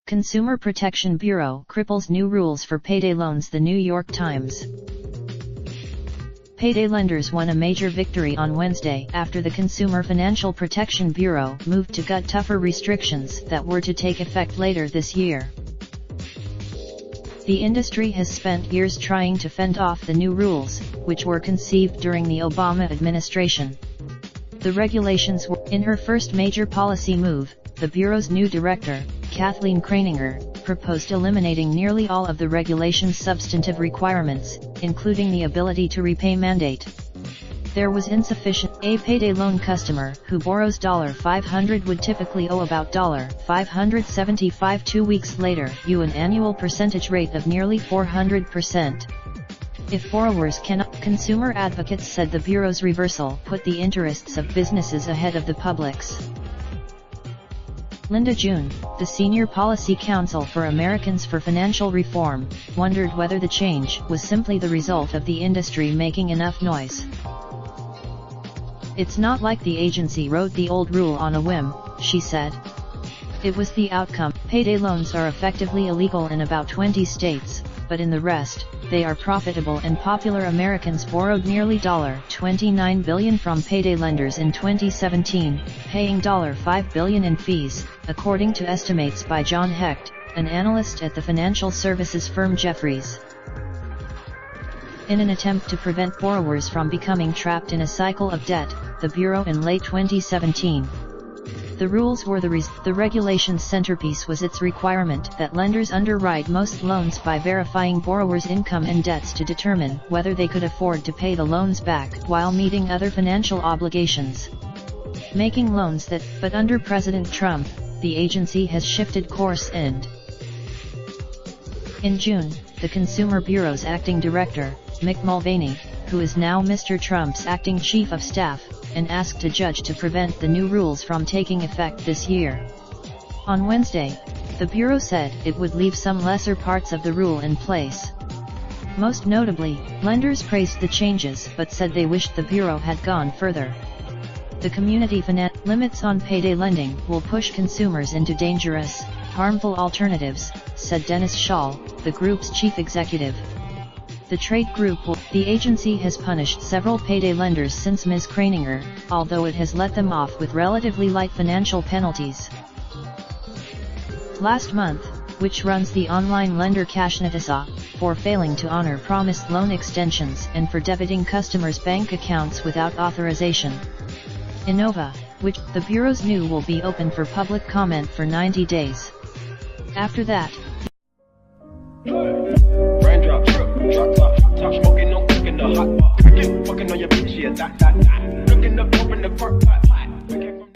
Consumer Protection Bureau cripples new rules for payday loans. The New York Times. Payday lenders won a major victory on Wednesday after the Consumer Financial Protection Bureau moved to gut tougher restrictions that were to take effect later this year. The industry has spent years trying to fend off the new rules, which were conceived during the Obama administration. The regulations were, in her first major policy move, the Bureau's new director, Kathleen Kraninger, proposed eliminating nearly all of the regulation's substantive requirements, including the ability to repay mandate. There was insufficient. A payday loan customer who borrows $500 would typically owe about $575 2 weeks later, an annual percentage rate of nearly 400%. If borrowers cannot, consumer advocates said the Bureau's reversal put the interests of businesses ahead of the public's. Linda June, the Senior Policy Counsel for Americans for Financial Reform, wondered whether the change was simply the result of the industry making enough noise. "It's not like the agency wrote the old rule on a whim," she said. "It was the outcome. Payday loans are effectively illegal in about 20 states, but in the rest, they are profitable and popular." Americans borrowed nearly $29 billion from payday lenders in 2017, paying $5 billion in fees, according to estimates by John Hecht, an analyst at the financial services firm Jefferies. In an attempt to prevent borrowers from becoming trapped in a cycle of debt, the Bureau in late 2017. The rules were the regulation's centerpiece was its requirement that lenders underwrite most loans by verifying borrowers' income and debts to determine whether they could afford to pay the loans back while meeting other financial obligations. Making loans that, but under President Trump, the agency has shifted course and. In June, the Consumer Bureau's acting director, Mick Mulvaney, who is now Mr. Trump's acting chief of staff, and asked a judge to prevent the new rules from taking effect this year. On Wednesday, the Bureau said it would leave some lesser parts of the rule in place. Most notably, lenders praised the changes but said they wished the Bureau had gone further. The community finance limits on payday lending will push consumers into dangerous, harmful alternatives, said Dennis Schall, the group's chief executive. The trade group the agency has punished several payday lenders since Ms. Kraninger, although it has let them off with relatively light financial penalties. Last month, which runs the online lender Cashnetisa, for failing to honor promised loan extensions and for debiting customers' bank accounts without authorization. Innova, which the Bureau's new will be open for public comment for 90 days. After that, Raindrop, drop top smoking, no cooking the hot pot. Fucking on your bitch, yeah, that. Looking up, open the park pot.